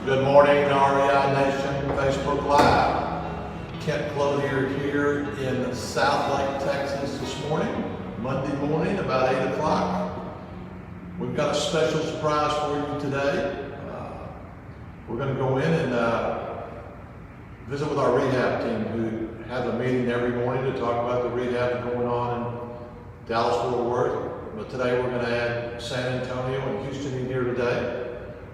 Good morning, REI Nation, Facebook Live. Kent Clothier here in South Lake, Texas this morning, Monday morning, about 8 o'clock. We've got a special surprise for you today. We're going to go in and visit with our rehab team, who has a meeting every morning to talk about the rehab going on in Dallas-Fort Worth. But today we're going to add San Antonio and Houston in here today.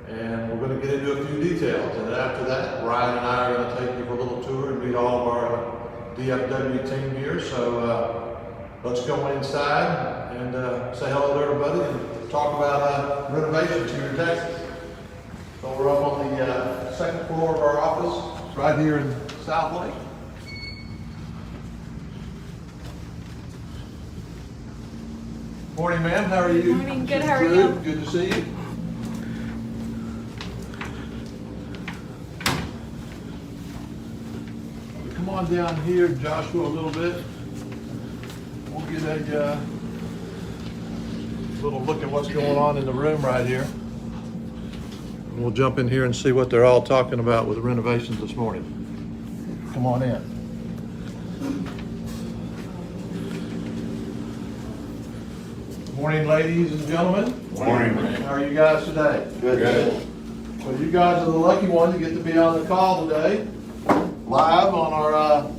And we're going to get into a few details. And then after that, Ryan and I are going to take you for a little tour and meet all of our DFW team here. So let's go inside and say hello to everybody and talk about renovations here in Texas. So we're up on the second floor of our office, right here in South Lake. Morning, ma'am. How are you? Morning. Good. How are you? Good to see you. Come on down here, Joshua, a little bit. We'll get a little look at what's going on in the room right here. And we'll jump in here and see what they're all talking about with the renovations this morning. Come on in. Morning, ladies and gentlemen. Morning. How are you guys today? Good. Well, you guys are the lucky ones to get to be on the call today, live on our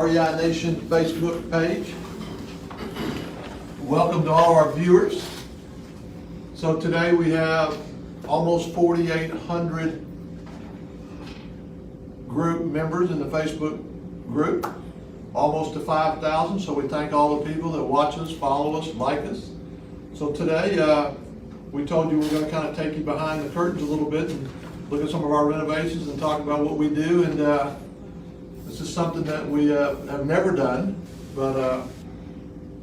REI Nation Facebook page. Welcome to all our viewers. So today we have almost 4,800 group members in the Facebook group, almost to 5,000. So we thank all the people that watch us, follow us, like us. So today we told you we're going to kind of take you behind the curtains a little bit and look at some of our renovations and talk about what we do. And this is something that we have never done, but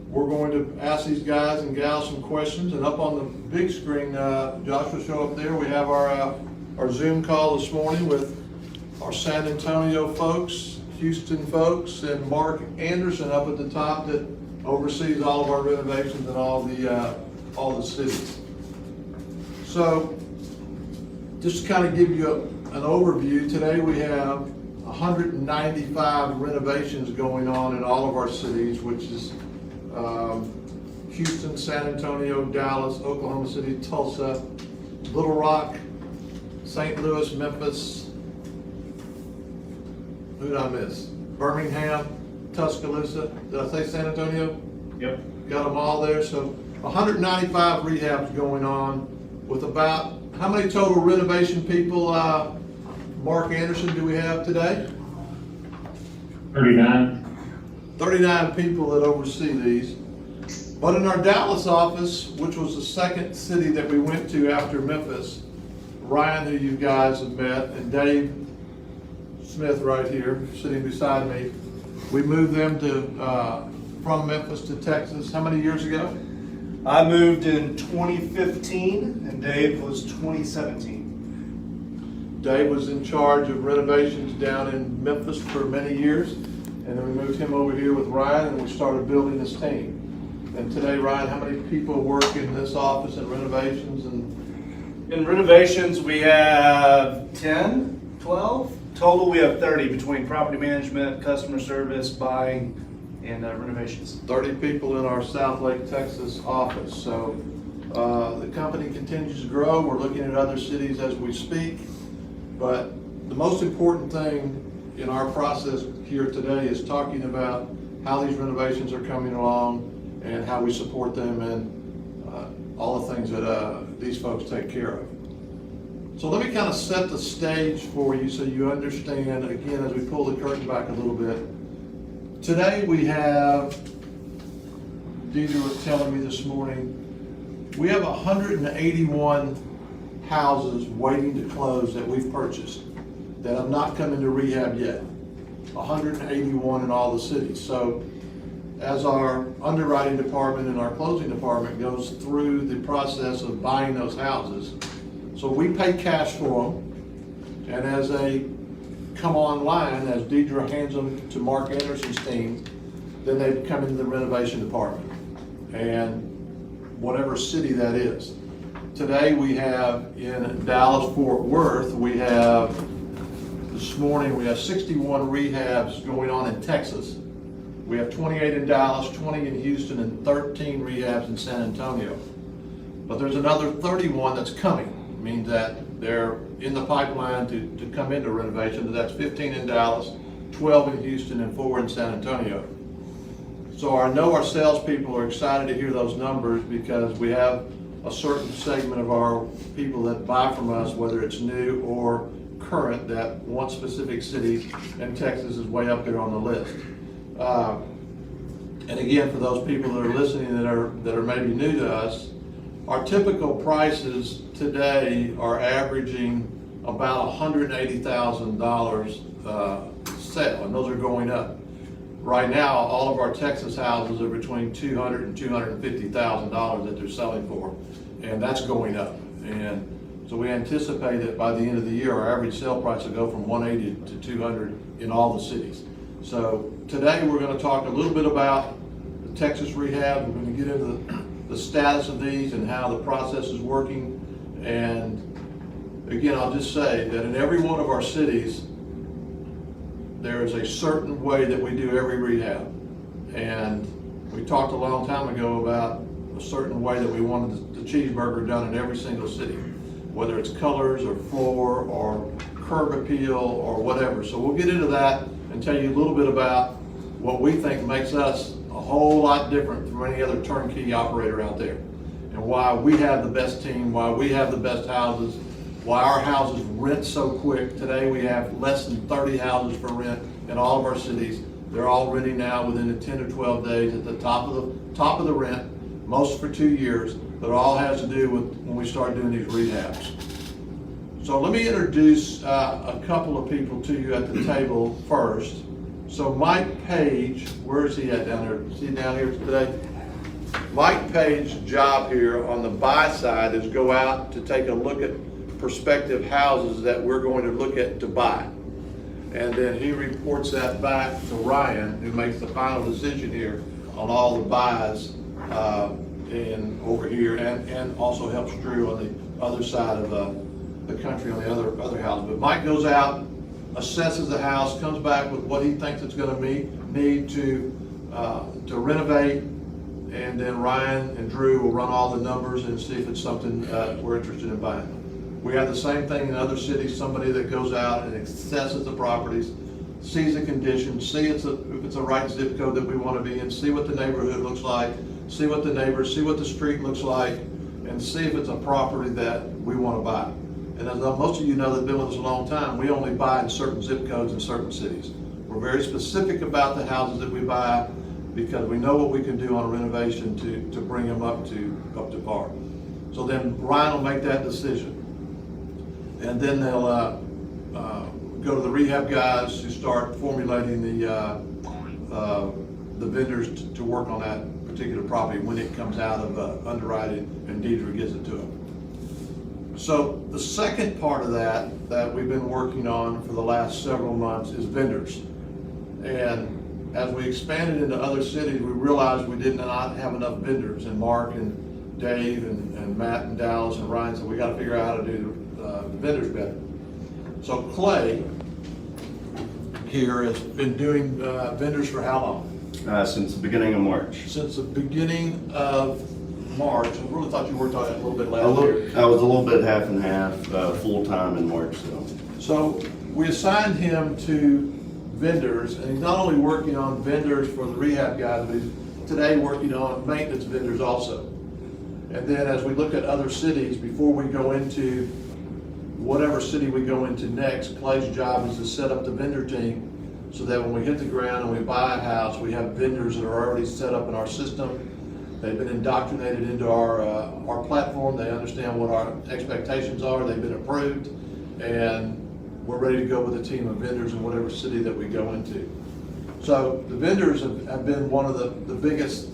we're going to ask these guys and gals some questions. And up on the big screen, Josh will show up there. We have our Zoom call this morning with our San Antonio folks, Houston folks, and Mark Anderson up at the top that oversees all of our renovations in all the cities. So just to kind of give you an overview, today we have 195 renovations going on in all of our cities, which is Houston, San Antonio, Dallas, Oklahoma City, Tulsa, Little Rock, St. Louis, Memphis, who did I miss? Birmingham, Tuscaloosa. Did I say San Antonio? Yep. Got them all there. So 195 rehabs going on with about, how many total renovation people, Mark Anderson, do we have today? 39. 39 people that oversee these. But in our Dallas office, which was the second city that we went to after Memphis, Ryan, who you guys have met, and Dave Smith right here, sitting beside me, we moved them to from Memphis to Texas. How many years ago? I moved in 2015 and Dave was 2017. Dave was in charge of renovations down in Memphis for many years, and then we moved him over here with Ryan, and we started building this team. And today, Ryan, how many people work in this office in renovations? And In renovations, we have 10, 12. Total, we have 30 between property management, customer service, buying, and renovations. 30 people in our South Lake, Texas office. So the company continues to grow. We're looking at other cities as we speak. But the most important thing in our process here today is talking about how these renovations are coming along and how we support them and all the things that these folks take care of. So let me kind of set the stage for you so you understand, again, as we pull the curtain back a little bit. Today we have, Deidre was telling me this morning, we have 181 houses waiting to close that we've purchased that have not come into rehab yet. 181 in all the cities. So as our underwriting department and our closing department goes through the process of buying those houses, so we pay cash for them, and as they come online, as Deidre hands them to Mark Anderson's team, then they come into the renovation department, and whatever city that is. today we have in Dallas, Fort Worth, this morning we have 61 rehabs going on in Texas. We have 28 in Dallas, 20 in Houston, and 13 rehabs in San Antonio. But there's another 31 that's coming. It means that they're in the pipeline to come into renovation. That's 15 in Dallas, 12 in Houston, and 4 in San Antonio. So I know our salespeople are excited to hear those numbers because we have a certain segment of our people that buy from us, whether it's new or current, that one specific city in Texas is way up there on the list. And again, for those people that are listening that are maybe new to us, our typical prices today are averaging about $180,000 sale, and those are going up. Right now, all of our Texas houses are between $200,000 and $250,000 that they're selling for, and that's going up. And so we anticipate that by the end of the year, our average sale price will go from $180,000 to $200,000 in all the cities. So today we're going to talk a little bit about the Texas Rehab. We're going to get into the status of these and how the process is working. And again, I'll just say that in every one of our cities, there is a certain way that we do every rehab. And we talked a long time ago about a certain way that we wanted the cheeseburger done in every single city, whether it's colors or floor or curb appeal or whatever. So we'll get into that and tell you a little bit about what we think makes us a whole lot different from any other turnkey operator out there, and why we have the best team, why we have the best houses, why our houses rent so quick. Today we have less than 30 houses for rent in all of our cities. They're all renting now within 10 to 12 days at the top of the rent, most for 2 years, but it all has to do with when we start doing these rehabs. So let me introduce a couple of people to you at the table first. So Mike Page, where is he at down there? Is he down here today? Mike Page's job here on the buy side is go out to take a look at prospective houses that we're going to look at to buy. And then he reports that back to Ryan, who makes the final decision here on all the buys and over here, and also helps Drew on the other side of the country on the other house. But Mike goes out, assesses the house, comes back with what he thinks it's going to need to renovate, and then Ryan and Drew will run all the numbers and see if it's something we're interested in buying. We have the same thing in other cities, somebody that goes out and assesses the properties, sees the condition, see if it's a right zip code that we want to be in, see what the neighborhood looks like, see what the neighbors, see what the street looks like, and see if it's a property that we want to buy. And as most of you know that have been with us a long time, we only buy in certain zip codes in certain cities. We're very specific about the houses that we buy because we know what we can do on a renovation to bring them up to par. So then Ryan will make that decision. And then they'll go to the rehab guys who start formulating the vendors to work on that particular property when it comes out of underwriting and Deidre gives it to them. So the second part of that we've been working on for the last several months is vendors. And as we expanded into other cities, we realized we did not have enough vendors. And Mark and Dave and Matt and Dallas and Ryan said we got to figure out how to do the vendors better. So Clay here has been doing vendors for how long? Since the beginning of March. Since the beginning of March. I really thought you worked on it a little bit last year. I was a little bit half and half, full-time in March. So we assigned him to vendors, and he's not only working on vendors for the rehab guys, but he's today working on maintenance vendors also. And then as we look at other cities, before we go into whatever city we go into next, Clay's job is to set up the vendor team so that when we hit the ground and we buy a house, we have vendors that are already set up in our system. They've been indoctrinated into our platform. They understand what our expectations are. They've been approved, and we're ready to go with a team of vendors in whatever city that we go into. So the vendors have been one of the biggest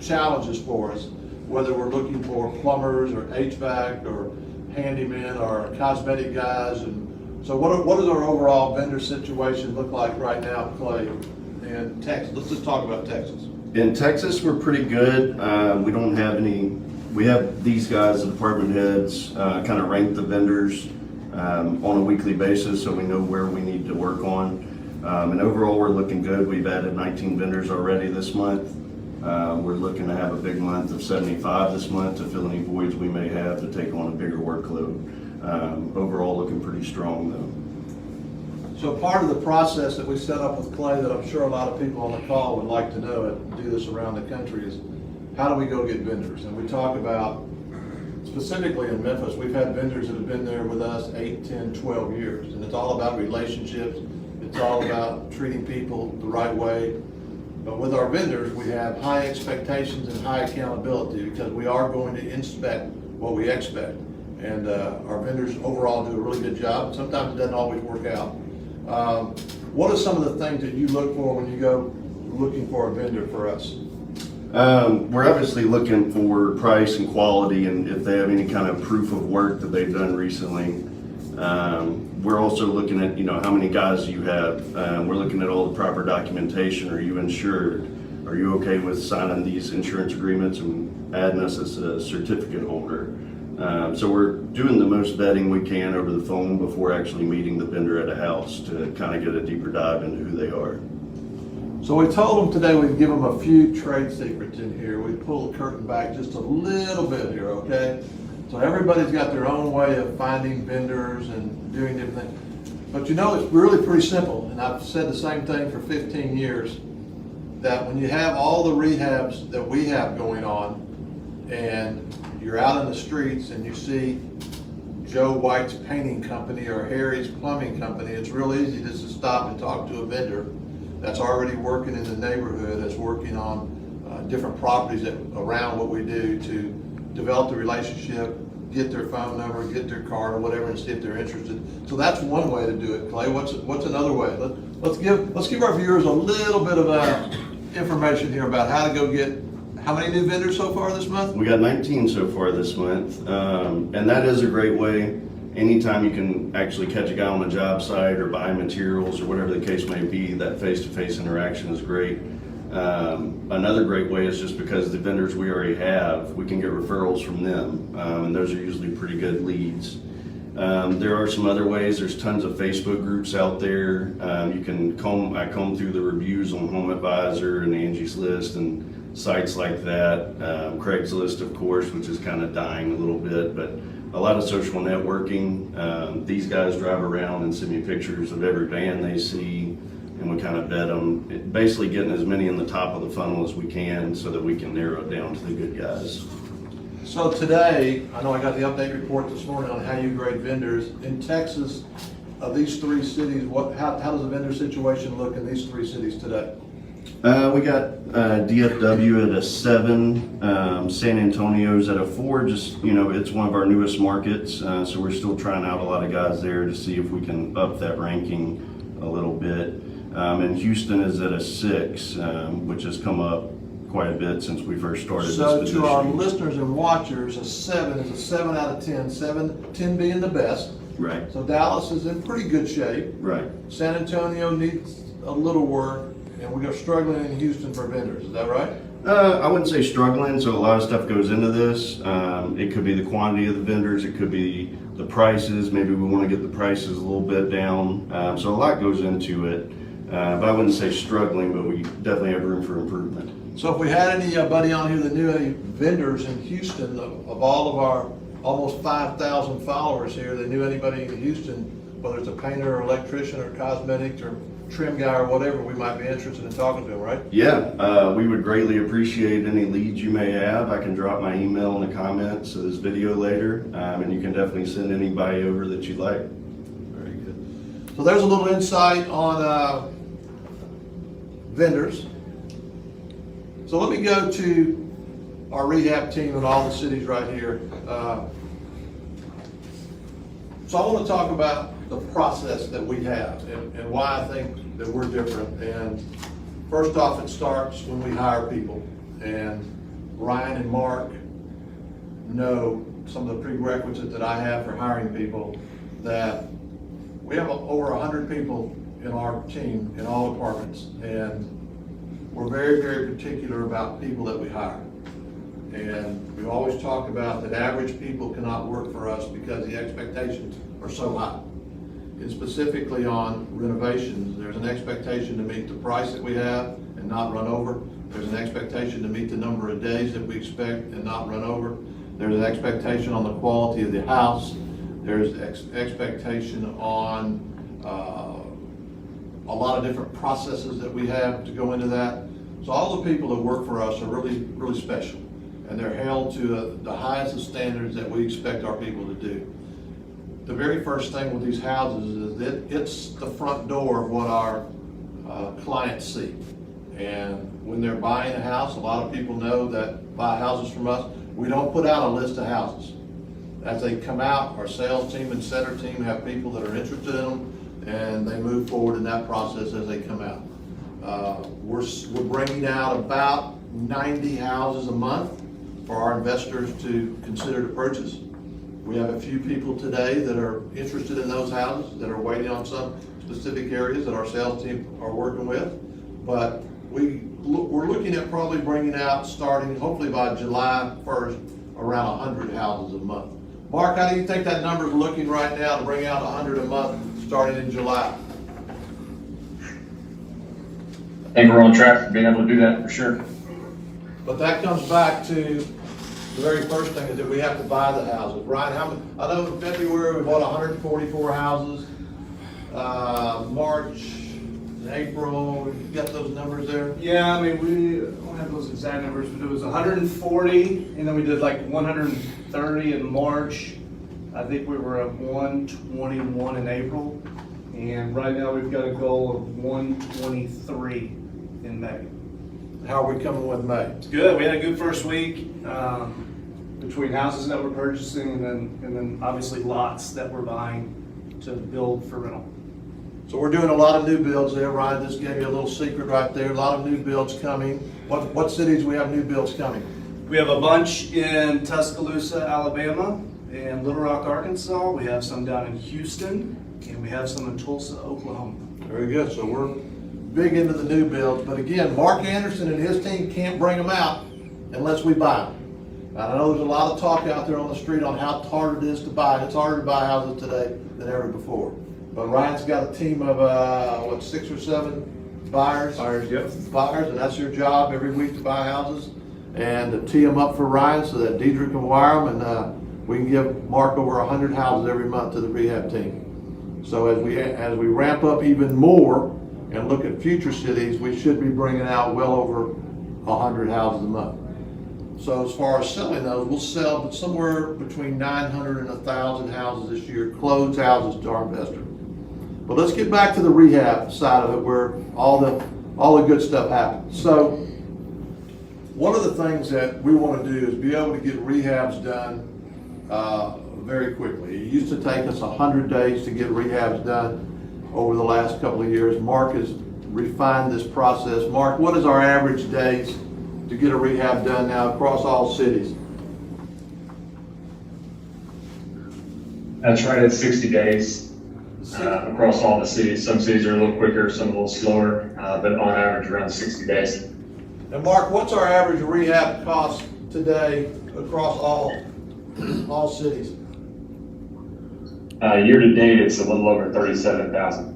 challenges for us, whether we're looking for plumbers or HVAC or handymen or cosmetic guys. And so what does our overall vendor situation look like right now, Clay, in Texas? Let's just talk about Texas. In Texas, we're pretty good. We don't have any We have these guys, the department heads, kind of rank the vendors on a weekly basis so we know where we need to work on. And overall, we're looking good. We've added 19 vendors already this month. We're looking to have a big month of 75 this month to fill any voids we may have to take on a bigger workload. Overall, looking pretty strong though. So part of the process that we set up with Clay that I'm sure a lot of people on the call would like to know and do this around the country is how do we go get vendors? And we talk about, specifically in Memphis, we've had vendors that have been there with us 8, 10, 12 years. And it's all about relationships. It's all about treating people the right way. But with our vendors, we have high expectations and high accountability because we are going to inspect what we expect. And our vendors overall do a really good job. Sometimes it doesn't always work out. What are some of the things that you look for when you go looking for a vendor for us? We're obviously looking for price and quality and if they have any kind of proof of work that they've done recently. We're also looking at, how many guys you have. We're looking at all the proper documentation. Are you insured? Are you okay with signing these insurance agreements and adding us as a certificate holder? So we're doing the most vetting we can over the phone before actually meeting the vendor at a house to kind of get a deeper dive into who they are. So we told them today we'd give them a few trade secrets in here. We pull the curtain back just a little bit here, okay? So everybody's got their own way of finding vendors and doing different things. But it's really pretty simple, and I've said the same thing for 15 years, that when you have all the rehabs that we have going on, and you're out in the streets and you see Joe White's painting company or Harry's plumbing company, it's real easy just to stop and talk to a vendor that's already working in the neighborhood, that's working on different properties around what we do to develop the relationship, get their phone number, get their card or whatever, and see if they're interested. So that's one way to do it, Clay. What's another way? Let's give our viewers a little bit of information here about how to go get. How many new vendors so far this month? We got 19 so far this month, and that is a great way. Anytime you can actually catch a guy on a job site or buy materials or whatever the case may be, that face-to-face interaction is great. Another great way is just because the vendors we already have, we can get referrals from them, and those are usually pretty good leads. There are some other ways. There's tons of Facebook groups out there. You can I comb through the reviews on Home Advisor and Angie's List and sites like that. Craigslist, of course, which is kind of dying a little bit, but a lot of social networking. These guys drive around and send me pictures of every van they see, and we kind of vet them, basically getting as many in the top of the funnel as we can so that we can narrow it down to the good guys. So today, I know I got the update report this morning on how you grade vendors. In Texas, of these 3 cities, how does the vendor situation look in these 3 cities today? We got DFW at a 7, San Antonio's at a 4, just, it's one of our newest markets, so we're still trying out a lot of guys there to see if we can up that ranking a little bit. And Houston is at a 6, which has come up quite a bit since we first started this position. So to our listeners and watchers, a 7 is a 7 out of 10, 10 being the best. Right. So Dallas is in pretty good shape. Right. San Antonio needs a little work, and we are struggling in Houston for vendors. Is that right? I wouldn't say struggling, so a lot of stuff goes into this. It could be the quantity of the vendors, it could be the prices, maybe we want to get the prices a little bit down. So a lot goes into it, but I wouldn't say struggling, but we definitely have room for improvement. So if we had anybody on here that knew any vendors in Houston, of all of our almost 5,000 followers here, that knew anybody in Houston, whether it's a painter or electrician or cosmetics or trim guy or whatever, we might be interested in talking to them, right? Yeah, we would greatly appreciate any leads you may have. I can drop my email in the comments of this video later, and you can definitely send anybody over that you'd like. Very good. So there's a little insight on vendors. So let me go to our rehab team in all the cities right here. So I want to talk about the process that we have and why I think that we're different. And first off, it starts when we hire people. And Ryan and Mark know some of the prerequisites that I have for hiring people, that we have over 100 people in our team in all departments. And we're very, very particular about people that we hire. And we always talk about that average people cannot work for us because the expectations are so high. And specifically on renovations, there's an expectation to meet the price that we have and not run over. There's an expectation to meet the number of days that we expect and not run over. There's an expectation on the quality of the house. There's expectation on a lot of different processes that we have to go into that. So all the people that work for us are really, really special. And they're held to the highest of standards that we expect our people to do. The very first thing with these houses is that it's the front door of what our clients see. And when they're buying a house, a lot of people know that buy houses from us, we don't put out a list of houses. As they come out, our sales team and setter team have people that are interested in them, and they move forward in that process as they come out. We're bringing out about 90 houses a month for our investors to consider to purchase. We have a few people today that are interested in those houses, that are waiting on some specific areas that our sales team are working with. But we're looking at probably bringing out, starting hopefully by July 1st, around 100 houses a month. Mark, how do you think that number's looking right now to bring out 100 a month starting in July? I think we're on track for being able to do that for sure. But that comes back to the very first thing is that we have to buy the houses. Ryan, I know in February we bought 144 houses. March, April, you got those numbers there? Yeah, I mean, we don't have those exact numbers, but it was 140, and then we did like 130 in March. I think we were at 121 in April, and right now we've got a goal of 123 in May. How are we coming with May? It's good. We had a good first week between houses that we're purchasing and then obviously lots that we're buying to build for rental. So we're doing a lot of new builds there. Ryan just gave you a little secret right there. A lot of new builds coming. What cities we have new builds coming? We have a bunch in Tuscaloosa, Alabama, and Little Rock, Arkansas. We have some down in Houston, and we have some in Tulsa, Oklahoma. Very good. So we're big into the new builds. But again, Mark Anderson and his team can't bring them out unless we buy them. I know there's a lot of talk out there on the street on how hard it is to buy. It's harder to buy houses today than ever before. But Ryan's got a team of, 6 or 7 buyers? Yep. Buyers, and that's your job every week to buy houses and to tee them up for Ryan so that Deidre can wire them, and we can give Mark over 100 houses every month to the rehab team. So as we ramp up even more and look at future cities, we should be bringing out well over 100 houses a month. So as far as selling those, we'll sell somewhere between 900 and 1,000 houses this year, closed houses to our investors. But let's get back to the rehab side of it, where all the good stuff happens. So one of the things that we want to do is be able to get rehabs done very quickly. It used to take us 100 days to get rehabs done. Over the last couple of years, Mark has refined this process. Mark, what is our average days to get a rehab done now across all cities? That's right at 60 days across all the cities. Some cities are a little quicker, some a little slower, but on average around 60 days. And Mark, what's our average rehab cost today across all cities? Year to date, it's a little over 37,000.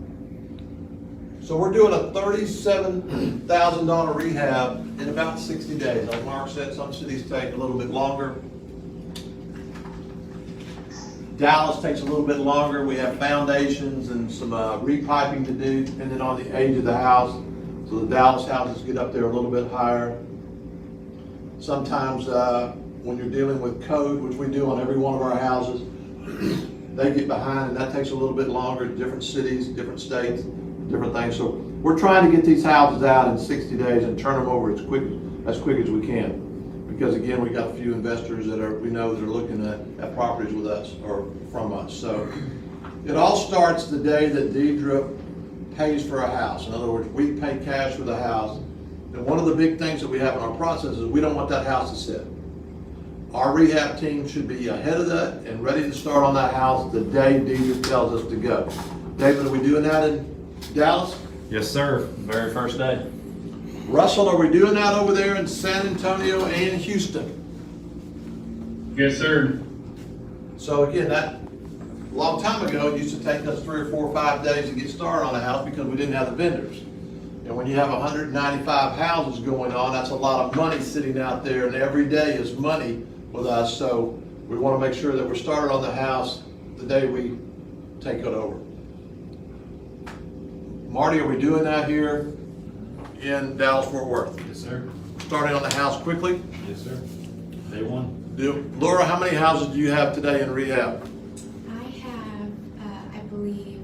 So we're doing a $37,000 rehab in about 60 days. Like Mark said, some cities take a little bit longer. Dallas takes a little bit longer. We have foundations and some repiping to do depending on the age of the house. So the Dallas houses get up there a little bit higher. Sometimes when you're dealing with code, which we do on every one of our houses, they get behind and that takes a little bit longer. Different cities, different states, different things. So we're trying to get these houses out in 60 days and turn them over as quick as we can. Because again, we got a few investors we know that are looking at properties with us or from us. So it all starts the day that Deidre pays for a house. In other words, we pay cash for the house. And one of the big things that we have in our process is we don't want that house to sit. Our rehab team should be ahead of that and ready to start on that house the day Deidre tells us to go. David, are we doing that in Dallas? Yes, sir. Very first day. Russell, are we doing that over there in San Antonio and Houston? Yes, sir. So again, that, a long time ago, it used to take us 3 or 4 or 5 days to get started on a house because we didn't have the vendors. And when you have 195 houses going on, that's a lot of money sitting out there, and every day is money with us. So we want to make sure that we're started on the house the day we take it over. Marty, are we doing that here in Dallas-Fort Worth? Yes, sir. Starting on the house quickly? Yes, sir. Day one. Laura, how many houses do you have today in rehab? I have, I believe,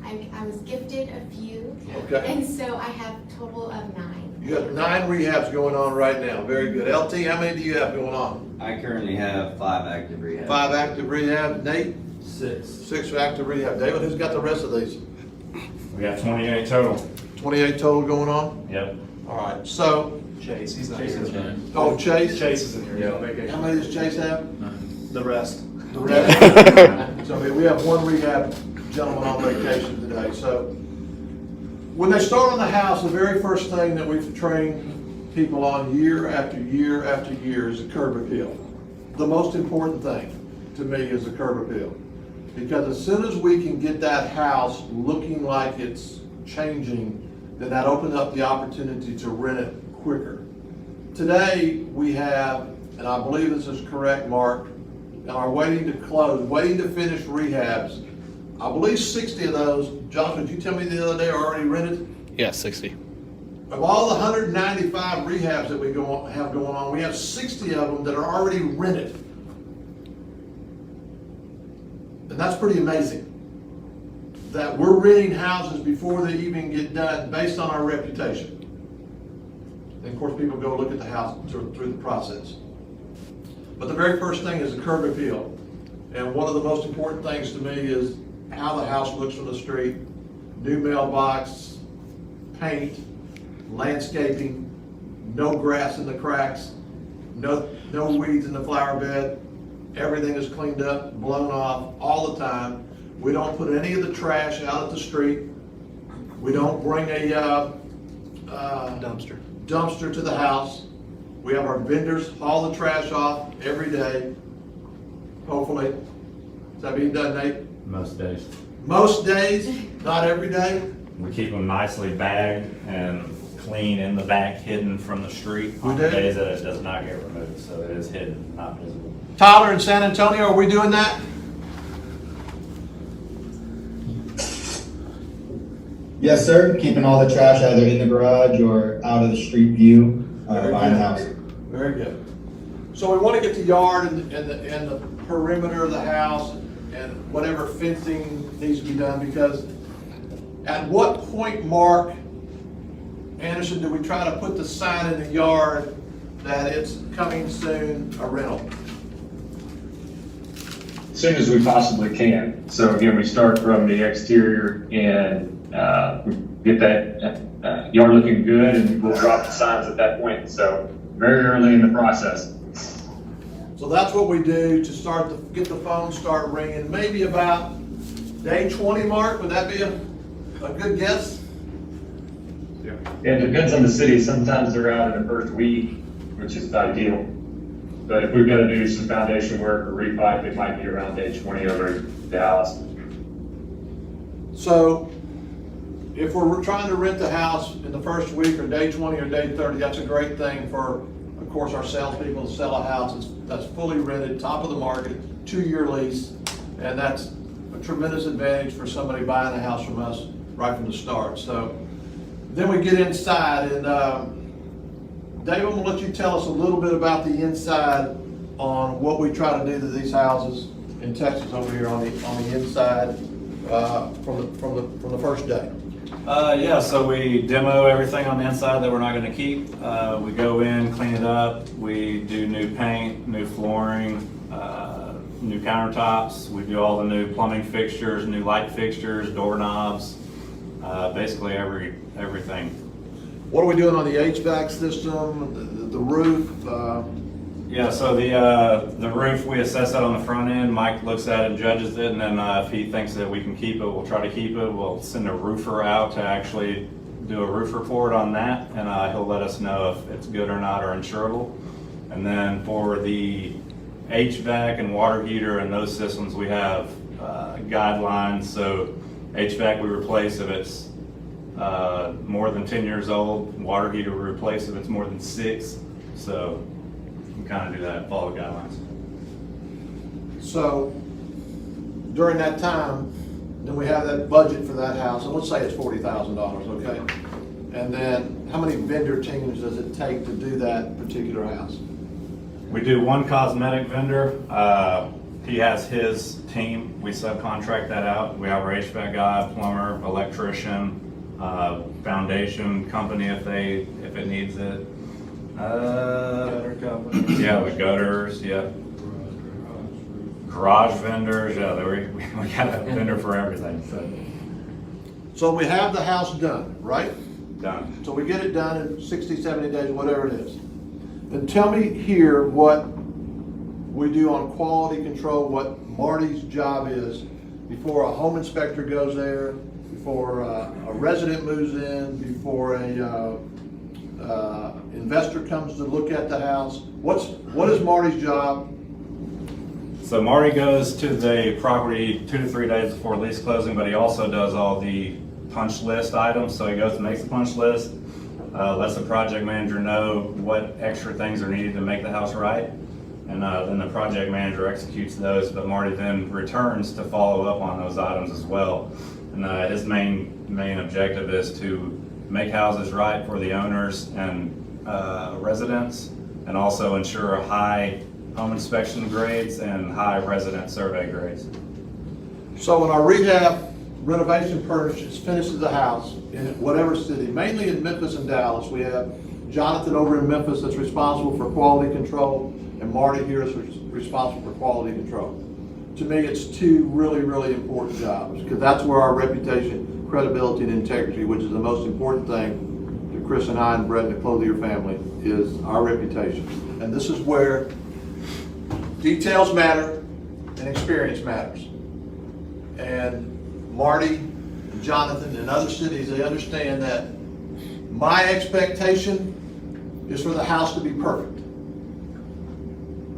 I was gifted a few. Okay. And so I have a total of 9. You have 9 rehabs going on right now. Very good. LT, how many do you have going on? I currently have 5 active rehabs. 5 active rehab. Nate? 6. 6 active rehab. David, who's got the rest of these? We got 28 total. 28 total going on? Yep. All right, so, Chase, he's not Chase here. is here. oh, Chase? Chase is in here. Yeah. on vacation. How many does Chase have? The rest. The rest? So we have 1 rehab gentleman on vacation today. So when they start on the house, the very first thing that we've trained people on year after year after year is a curb appeal. The most important thing to me is the curb appeal. Because as soon as we can get that house looking like it's changing, then that opens up the opportunity to rent it quicker. Today, we have, and I believe this is correct, Mark, and are waiting to close, waiting to finish rehabs. I believe 60 of those, Josh, did you tell me the other day are already rented? Yeah, 60. Of all the 195 rehabs that we have going on, we have 60 of them that are already rented. And that's pretty amazing. That we're renting houses before they even get done based on our reputation. And of course, people go look at the house through the process. But the very first thing is the curb appeal. And one of the most important things to me is how the house looks from the street. New mailbox, paint, landscaping, no grass in the cracks, no weeds in the flower bed. Everything is cleaned up, blown off all the time. We don't put any of the trash out at the street. We don't bring a dumpster to the house. We have our vendors haul the trash off every day, hopefully. Is that being done, Nate? Most days. Most days, not every day. We keep them nicely bagged and clean in the back, hidden from the street. We On do? the days that it does not get removed, so it is hidden, not visible. Tyler in San Antonio, are we doing that? Yes, sir. Keeping all the trash either in the garage or out of the street view behind the house. Very good. So we want to get the yard and the perimeter of the house and whatever fencing needs to be done, because at what point, Mark Anderson, do we try to put the sign in the yard that it's coming soon, a rental? As soon as we possibly can. So again, we start from the exterior and we get that yard looking good, and we'll drop the signs at that point. So very early in the process. So that's what we do to start to get the phone start ringing, maybe about day 20, Mark, would that be a good guess? It depends on the city. Sometimes they're out in the first week, which is ideal. But if we've got to do some foundation work or repipe, it might be around day 20 over in Dallas. So if we're trying to rent the house in the first week or day 20 or day 30, that's a great thing for, of course, our salespeople to sell a house that's fully rented, top of the market, 2-year lease. And that's a tremendous advantage for somebody buying a house from us right from the start. So then we get inside, and Dave, I'm gonna let you tell us a little bit about the inside on what we try to do to these houses in Texas over here on the inside from the first day. Yeah, so we demo everything on the inside that we're not gonna keep. We go in, clean it up, we do new paint, new flooring, new countertops, we do all the new plumbing fixtures, new light fixtures, doorknobs, basically everything. What are we doing on the HVAC system, the roof? Yeah, so the roof, we assess that on the front end. Mike looks at it and judges it, and then if he thinks that we can keep it, we'll try to keep it. We'll send a roofer out to actually do a roof report on that, and he'll let us know if it's good or not or insurable. And then for the HVAC and water heater and those systems, we have guidelines. So HVAC we replace if it's more than 10 years old. Water heater we replace if it's more than 6. So we kind of do that, follow guidelines. So during that time, then we have that budget for that house, and let's say it's $40,000, okay? And then how many vendor teams does it take to do that particular house? We do one cosmetic vendor. He has his team. We subcontract that out. We have our HVAC guy, plumber, electrician, foundation company if it needs it. Gutter company. Yeah, the gutters, yeah. Garage vendors, yeah, we got a vendor for everything, So we have the house done, right? done. So we get it done in 60, 70 days, whatever it is. Then tell me here what we do on quality control, what Marty's job is before a home inspector goes there, before a resident moves in, before a investor comes to look at the house. What is Marty's job? So Marty goes to the property 2 to 3 days before lease closing, but he also does all the punch list items. So he goes and makes the punch list, lets the project manager know what extra things are needed to make the house right. And then the project manager executes those, but Marty then returns to follow up on those items as well. And his main objective is to make houses right for the owners and residents, and also ensure a high home inspection grades and high resident survey grades. So when our rehab renovation purchase finishes the house in whatever city, mainly in Memphis and Dallas, we have Jonathan over in Memphis that's responsible for quality control, and Marty here is responsible for quality control. To me, it's two really, really important jobs, because that's where our reputation, credibility, and integrity, which is the most important thing to Chris and I and Brett and the Clothier family, is our reputation. And this is where details matter and experience matters. And Marty, and Jonathan, and other cities, they understand that my expectation is for the house to be perfect.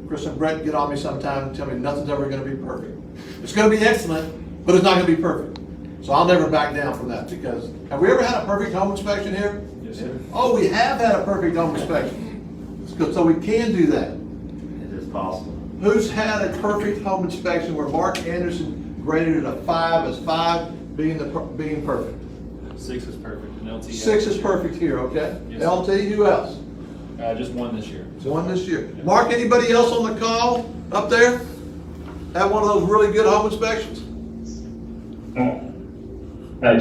Chris and Brett get on me sometime and tell me nothing's ever gonna be perfect. It's gonna be excellent, but it's not gonna be perfect. So I'll never back down from that, because have we ever had a perfect home inspection here? Yes, sir. Oh, we have had a perfect home inspection. It's good, so we can do that. It is possible. Who's had a perfect home inspection where Mark Anderson graded it a 5 as 5 being perfect? 6 is perfect, and LT. 6 is perfect here, okay? Yes. LT, who else? Just 1 this year. One this year. Mark, anybody else on the call up there? Have one of those really good home inspections?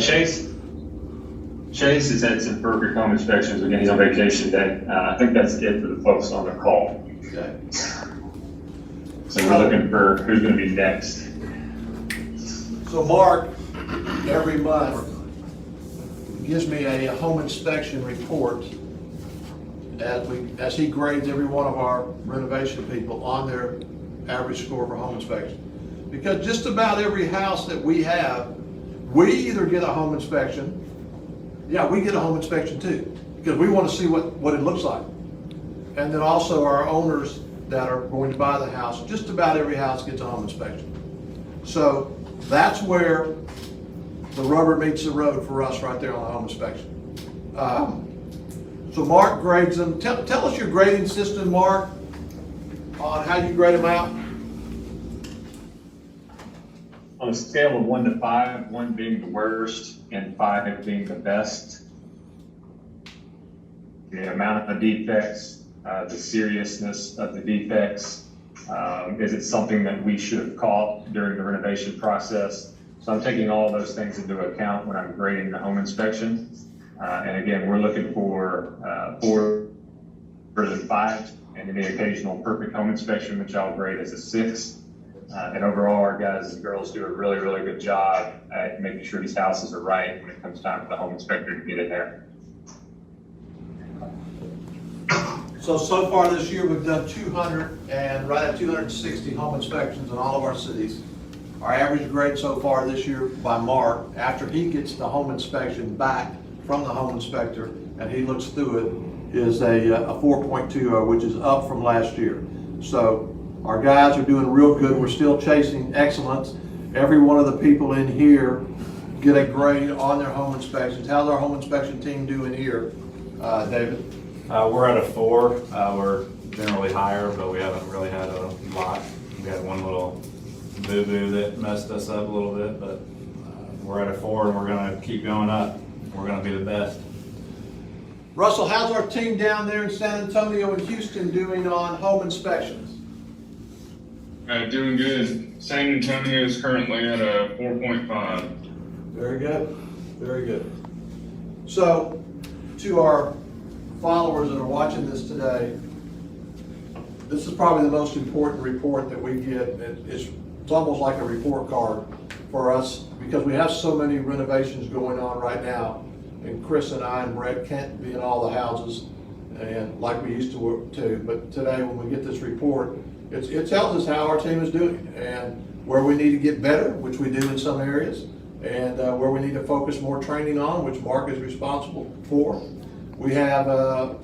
Chase has had some perfect home inspections. Again, he's on vacation today. I think that's it for the folks on the call. Okay. So we're looking for who's going to be next. So Mark, every month, gives me a home inspection report as he grades every one of our renovation people on their average score for home inspection. Because just about every house that we have, we either get a home inspection, we get a home inspection too, because we want to see what it looks like. And then also our owners that are going to buy the house, just about every house gets a home inspection. So that's where the rubber meets the road for us right there on the home inspection. So Mark grades them. Tell us your grading system, Mark, on how you grade them out. On a scale of 1 to 5, 1 being the worst and 5 being the best, the amount of defects, the seriousness of the defects, is it something that we should have caught during the renovation process? So I'm taking all those things into account when I'm grading the home inspection. And again, we're looking for 4 than 5, and then the occasional perfect home inspection, which I'll grade as a 6. And overall, our guys and girls do a really, really good job at making sure these houses are right when it comes time for the home inspector to get in there. So far this year, we've done 200 and right at 260 home inspections in all of our cities. Our average grade so far this year by Mark, after he gets the home inspection back from the home inspector and he looks through it, is a 4.20, which is up from last year. So Our guys are doing real good. We're still chasing excellence. Every one of the people in here get a grade on their home inspections. How's our home inspection team doing here, David? We're at a 4. We're generally higher, but we haven't really had a lot. We had one little boo-boo that messed us up a little bit, but we're at a 4 and we're gonna keep going up. We're gonna be the best. Russell, how's our team down there in San Antonio and Houston doing on home inspections? Doing good. San Antonio is currently at a 4.5. Very good, very good. So, to our followers that are watching this today, this is probably the most important report that we get. It's almost like a report card for us because we have so many renovations going on right now. And Chris and I and Brett can't be in all the houses and like we used to work too. But today when we get this report, it tells us how our team is doing and where we need to get better, which we do in some areas, and where we need to focus more training on, which Mark is responsible for. We have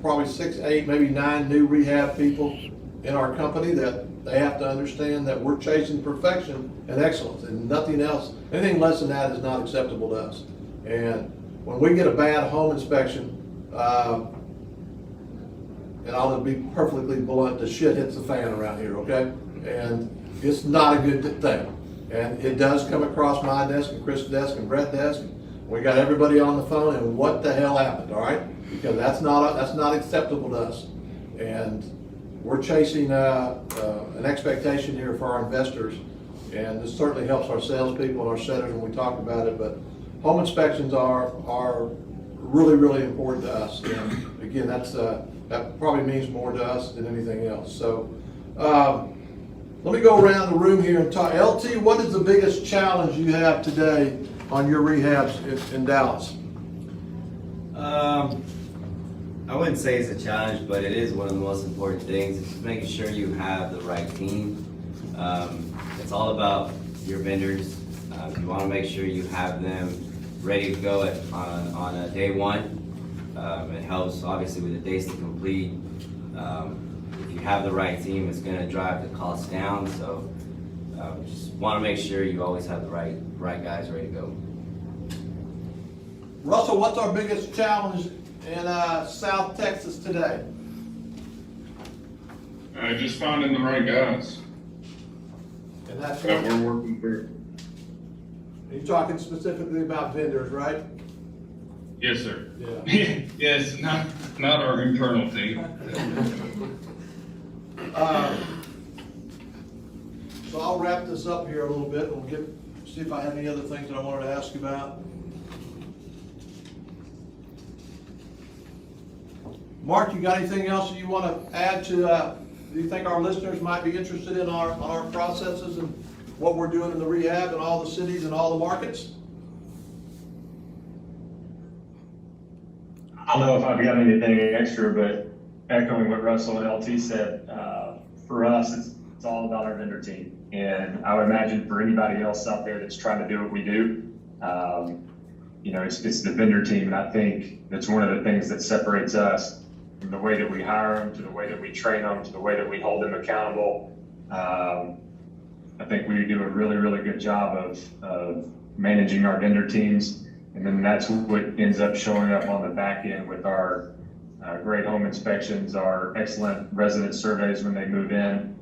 probably 6, 8, maybe 9 new rehab people in our company that they have to understand that we're chasing perfection and excellence and nothing else. Anything less than that is not acceptable to us. And when we get a bad home inspection, and I'll be perfectly blunt, the shit hits the fan around here, okay? And it's not a good thing. And it does come across my desk and Chris' desk and Brett's desk. We got everybody on the phone and what the hell happened, all right? Because that's not acceptable to us. And we're chasing an expectation here for our investors. And this certainly helps our salespeople and our setters when we talk about it. But home inspections are really, really important to us. And again, that probably means more to us than anything else. So let me go around the room here and talk. LT, what is the biggest challenge you have today on your rehabs in Dallas? I wouldn't say it's a challenge, but it is one of the most important things. It's just making sure you have the right team. It's all about your vendors. You want to make sure you have them ready to go on a day one. It helps obviously with the days to complete. If you have the right team, it's going to drive the costs down. So just want to make sure you always have the right guys ready to go. Russell, what's our biggest challenge in South Texas today? Just finding the right guys And that's that what, we're working through. you're talking specifically about vendors, right? Yes, sir. Yeah. Yes, not our internal team. So I'll wrap this up here a little bit and we'll see if I have any other things that I wanted to ask about. Mark, you got anything else that you want to add to, do you think our listeners might be interested in our processes and what we're doing in the rehab in all the cities and all the markets? I don't know if I've got anything extra, but echoing what Russell and LT said, for us, it's all about our vendor team. And I would imagine for anybody else out there that's trying to do what we do, it's the vendor team. And I think that's one of the things that separates us from the way that we hire them, to the way that we train them, to the way that we hold them accountable. I think we do a really, really good job of managing our vendor teams. And then that's what ends up showing up on the back end with our great home inspections, our excellent resident surveys when they move in.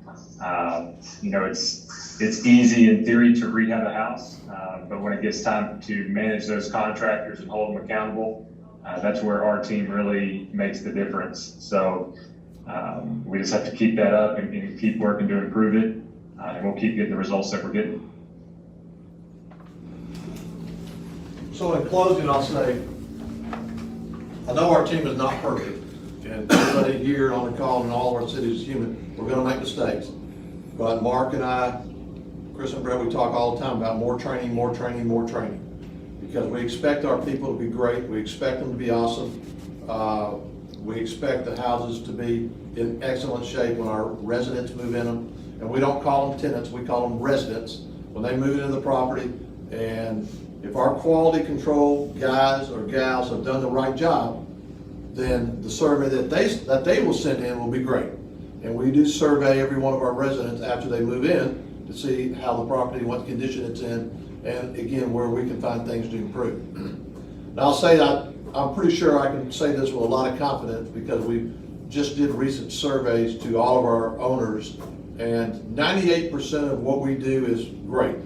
It's easy in theory to rehab a house, but when it gets time to manage those contractors and hold them accountable, that's where our team really makes the difference. So we just have to keep that up and keep working to improve it, and we'll keep getting the results that we're getting. So in closing, I'll say, I know our team is not perfect, and everybody here on the call in all of our cities is human. We're going to make mistakes. But Mark and I, Chris and Brett, we talk all the time about more training, more training, more training. Because we expect our people to be great. We expect them to be awesome. We expect the houses to be in excellent shape when our residents move in them. And we don't call them tenants, we call them residents when they move into the property. And if our quality control guys or gals have done the right job, then the survey that they will send in will be great. And we do survey every one of our residents after they move in to see how the property, what condition it's in, and again, where we can find things to improve. Now, I'll say that I'm pretty sure I can say this with a lot of confidence because we just did recent surveys to all of our owners, and 98% of what we do is great,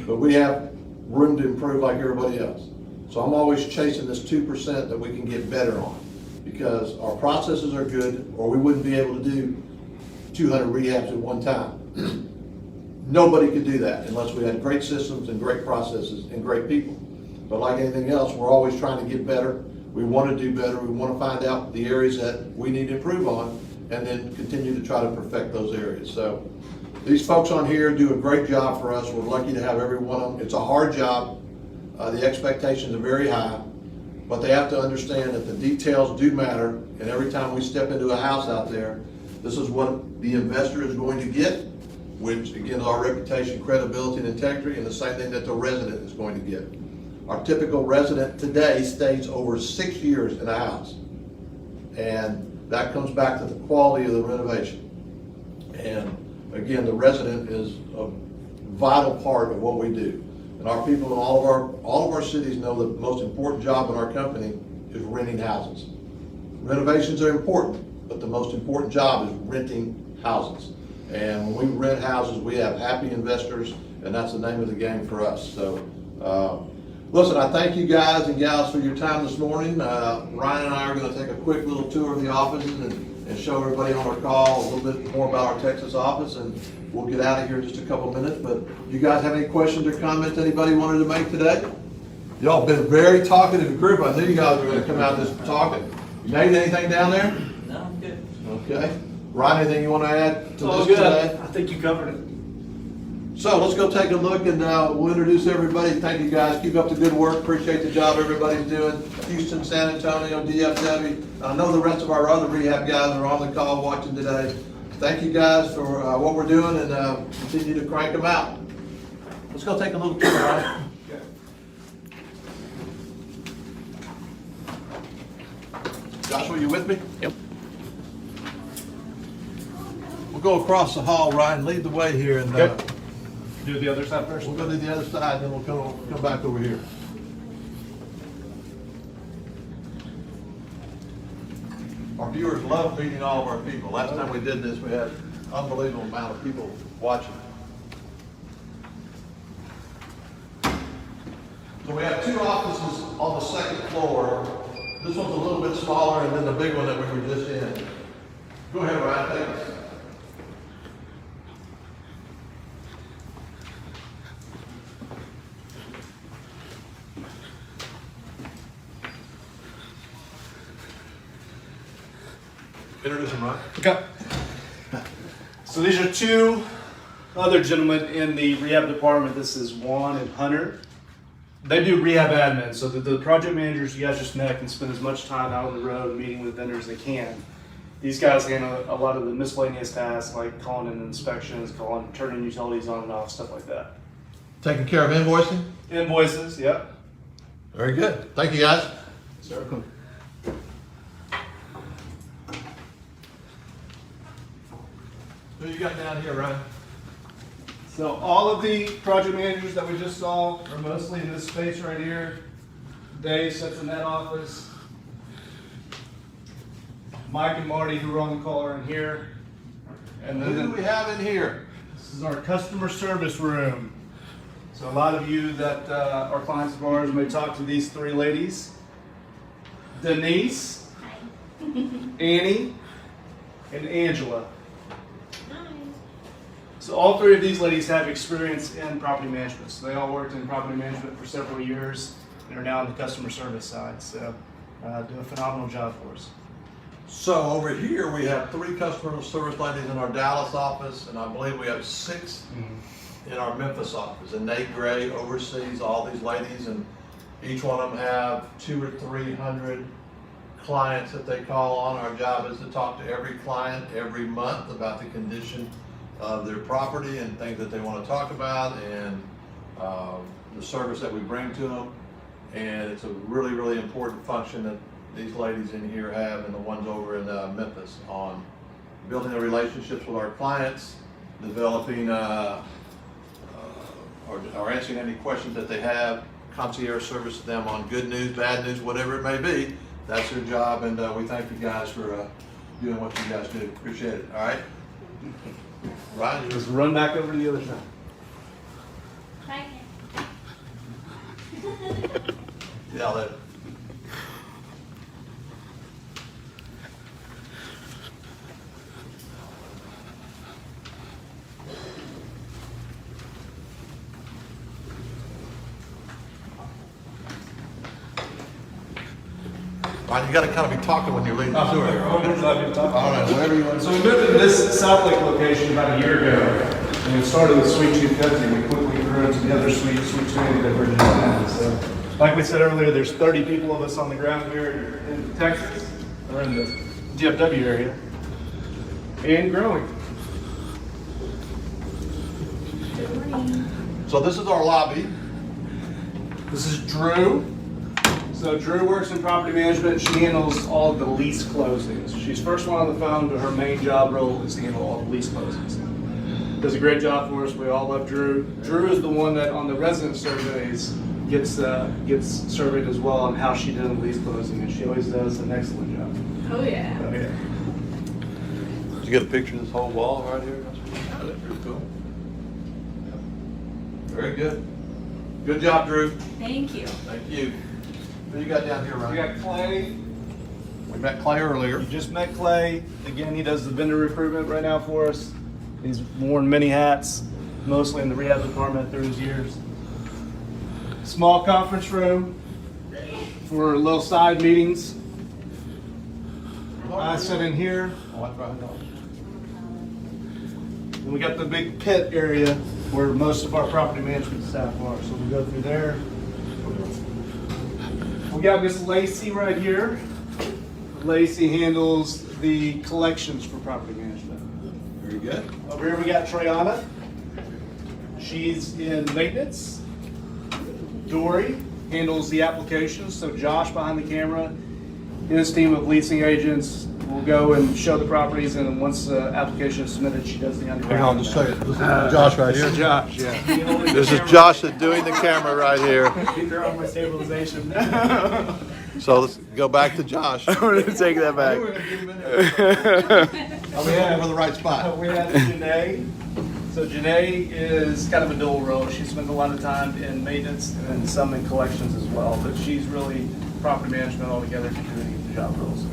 but we have room to improve like everybody else. So I'm always chasing this 2% that we can get better on, because our processes are good, or we wouldn't be able to do 200 rehabs at one time. Nobody could do that unless we had great systems and great processes and great people. But like anything else, we're always trying to get better. We want to do better. We want to find out the areas that we need to improve on and then continue to try to perfect those areas. So these folks on here do a great job for us. We're lucky to have every one of them. It's a hard job. The expectations are very high, but they have to understand that the details do matter. And every time we step into a house out there, this is what the investor is going to get, which again is our reputation, credibility, and integrity, and the same thing that the resident is going to get. Our typical resident today stays over 6 years in a house. And that comes back to the quality of the renovation. And again, the resident is a vital part of what we do. And our people in all of our cities know the most important job in our company is renting houses. Renovations are important, but the most important job is renting houses. And when we rent houses, we have happy investors, and that's the name of the game for us. So, listen, I thank you guys and gals for your time this morning. Ryan and I are going to take a quick little tour of the offices and show everybody on our call a little bit more about our Texas office, and we'll get out of here in just a couple minutes. But you guys have any questions or comments anybody wanted to make today? Y'all been a very talkative group. I knew you guys were going to come out just talking. You made anything down there? No, I'm good. Okay. Ryan, anything you want to add to Oh, this good. today? I think you covered it. So let's go take a look, and we'll introduce everybody. Thank you guys. Keep up the good work. Appreciate the job everybody's doing. Houston, San Antonio, DFW. I know the rest of our other rehab guys are on the call watching today. Thank you guys for what we're doing, and continue to crank them out. Let's go take a little tour, right? Joshua, you with me? Yep. We'll go across the hall, Ryan. Lead the way here, and Okay. Do the other side first. we'll go to the other side, then we'll come back over here. Our viewers love meeting all of our people. Last time we did this, we had an unbelievable amount of people watching. So we have two offices on the second floor. This one's a little bit smaller, and then the big one that we were just in. Go ahead, Ryan, take us. Introduce him, Ryan. Okay. So these are two other gentlemen in the rehab department. This is Juan and Hunter. They do rehab admin, so the project managers you guys just met can spend as much time out on the road meeting with vendors as they can. These guys handle a lot of the miscellaneous tasks like calling in inspections, turning utilities on and off, stuff like that. Taking care of invoicing? Invoices, yep. Very good. Thank you, guys. Sir. Who you got down here, Ryan? So all of the project managers that we just saw are mostly in this space right here. Dave sits in that office. Mike and Marty, who are on the call, are in here. And Who then do we have in here? this is our customer service room. So a lot of you that are clients of ours may talk to these three ladies. Denise, Annie, and Angela. So all three of these ladies have experience in property management. So they all worked in property management for several years and are now on the customer service side. So do a phenomenal job for us. So over here, we have 3 customer service ladies in our Dallas office, and I believe we have 6 in our Memphis office. And Nate Gray oversees all these ladies, and each one of them have 200 or 300 clients that they call on. Our job is to talk to every client every month about the condition of their property and things that they want to talk about, and the service that we bring to them. And it's a really, really important function that these ladies in here have, and the ones over in Memphis, on building the relationships with our clients, developing, or answering any questions that they have, concierge service to them on good news, bad news, whatever it may be. That's their job, and we thank you guys for doing what you guys do. Appreciate it. All right. Ryan, Let's run back over to the other side. yeah, I'll let it. Ryan, you gotta kind of be talking when you're leading the tour here. All right, whatever you want to So we moved to this South Lake location about a year ago, and we started with Suite 250, and we quickly grew into the other suite 280 that we're just in. So, like we said earlier, there's 30 people of us on the ground here in Texas, or in the DFW area, and growing. So this is our lobby. This is Drew. So Drew works in property management. She handles all of the lease closings. She's first one on the phone, but her main job role is to handle all the lease closings. Does a great job for us. We all love Drew. Drew is the one that on the resident surveys gets surveyed as well on how she did in the lease closing, and she always does an excellent job. Oh, yeah. Oh, yeah. Did you get a picture of this whole wall right here? That's pretty cool. Very good. Good job, Drew. Thank you. Thank you. What do you got down here, We Ryan? got Clay. We met Clay earlier. You just met Clay. Again, he does the vendor recruitment right now for us. He's worn many hats, mostly in the rehab department through his years. Small conference room for little side meetings. I sit in here. Oh, that's right. And we got the big pit area where most of our property management staff are. So we go through there. We got Miss Lacey right here. Lacey handles the collections for property management. Very good. Over here we got Triana. She's in maintenance. Dory handles the applications. So Josh behind the camera, his team of leasing agents will go and show the properties, and once the application is submitted, she does the underwriting. Hang on, just a second. This is Josh right here. This is Josh, yeah. This is Josh that's doing the camera right here. They're on my stabilization. So let's go back to Josh. I'm gonna take that back. We're gonna get him in there. I'll be looking for the right spot. We have Janae. So Janae is kind of a dual role. She spends a lot of time in maintenance and some in collections as well, but she's really property management altogether, can do any of the job roles.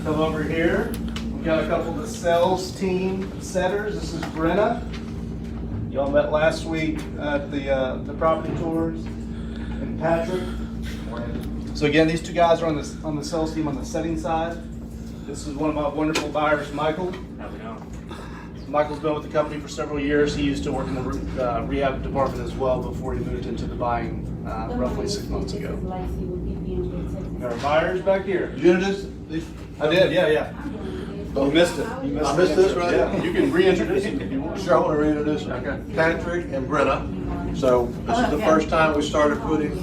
Come over here. We got a couple of the sales team setters. This is Brenna. Y'all met last week at the property tours. And Patrick. So again, these two guys are on the sales team on the setting side. This is one of my wonderful buyers, Michael. How's it going? Michael's been with the company for several years. He used to work in the rehab department as well before he moved into the buying roughly 6 months ago. Our buyers back here. Did you introduce these? I did, yeah. You missed it. I missed this, right? Yeah, you can reintroduce them if you want. Sure, I want to reintroduce them. Okay. Patrick and Brenna. So this is the first time we started putting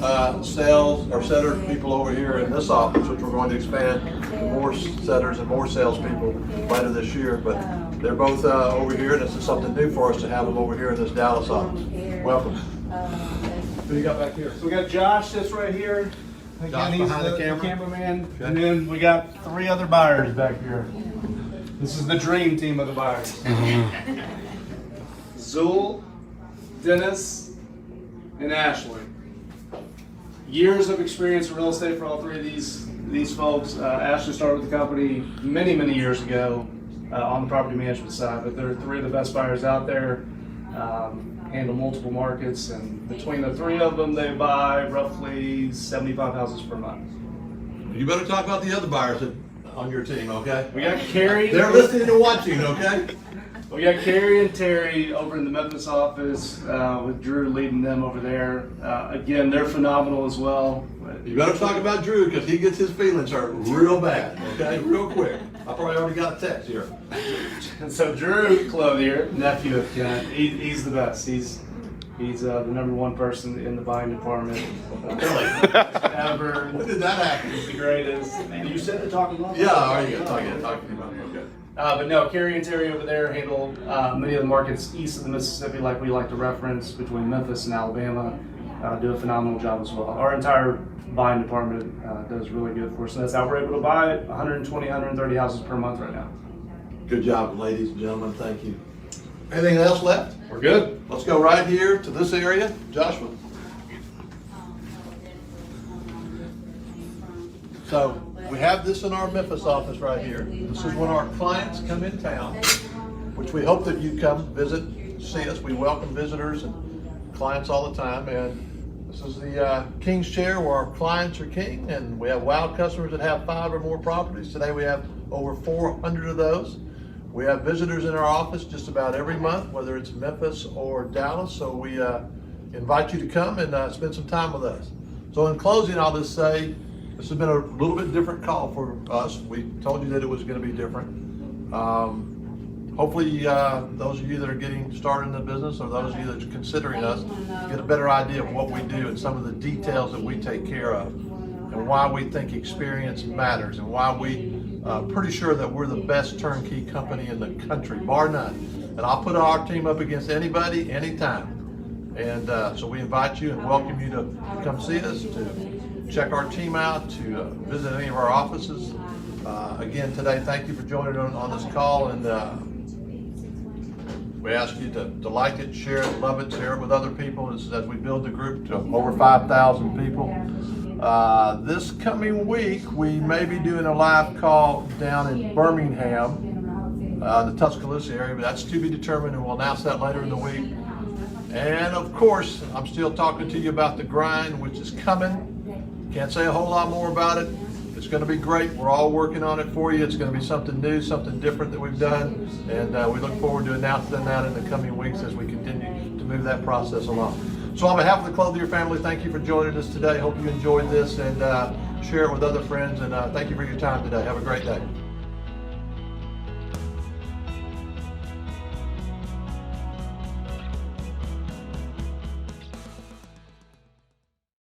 sales or setter people over here in this office, which we're going to expand to more setters and more salespeople later this year. But they're both over here, and this is something new for us to have them over here in this Dallas office. Welcome. Who you got back here? So we got Josh that's right here. Again, Josh he's behind the camera. cameraman. Okay. And then we got 3 other buyers back here. This is the dream team of the buyers. Zool, Dennis, and Ashley. Years of experience in real estate for all 3 of these folks. Ashley started with the company many years ago on the property management side, but they're 3 of the best buyers out there. Handle multiple markets, and between the 3 of them, they buy roughly 75 houses per month. You better talk about the other buyers on your team, okay? We got Carrie. They're listening and watching, okay? We got Carrie and Terry over in the Memphis office with Drew leading them over there. Again, they're phenomenal as well. You better talk about Drew, because he gets his feelings hurt real bad, okay? Real quick. I probably already got a text here. And so Drew Clothier, nephew of Kent, he's the best. He's the #1 person in the buying department ever. When did that happen? He's the greatest. And you said to talk about. Yeah, all right, you got to talk to him about it, okay. But no, Carrie and Terry over there handle many of the markets east of the Mississippi, like we like to reference, between Memphis and Alabama. Do a phenomenal job as well. Our entire buying department does really good for us. And that's how we're able to buy 120, 130 houses per month right now. Good job, ladies and gentlemen, thank you. Anything else left? We're good. Let's go right here to this area. Joshua? So we have this in our Memphis office right here. This is when our clients come in town, which we hope that you come visit, see us. We welcome visitors and clients all the time. And this is the King's Chair where our clients are king, and we have wow customers that have 5 or more properties. Today we have over 400 of those. We have visitors in our office just about every month, whether it's Memphis or Dallas. So we invite you to come and spend some time with us. So in closing, I'll just say, this has been a little bit different call for us. We told you that it was going to be different. Hopefully, those of you that are getting started in the business, or those of you that are considering us, get a better idea of what we do and some of the details that we take care of, and why we think experience matters, and why we pretty sure that we're the best turnkey company in the country, bar none. And I'll put our team up against anybody, anytime. And so we invite you and welcome you to come see us, to check our team out, to visit any of our offices. Again, today, thank you for joining on this call, and we ask you to like it, share it, love it, share it with other people as we build the group to over 5,000 people. This coming week, we may be doing a live call down in Birmingham, the Tuscaloosa area, but that's to be determined, and we'll announce that later in the week. And of course, I'm still talking to you about the grind, which is coming. Can't say a whole lot more about it. It's going to be great. We're all working on it for you. It's going to be something new, something different that we've done, and we look forward to announcing that in the coming weeks as we continue to move that process along. So on behalf of the Clothier family, thank you for joining us today. Hope you enjoyed this, and share it with other friends, and thank you for your time today. Have a great day.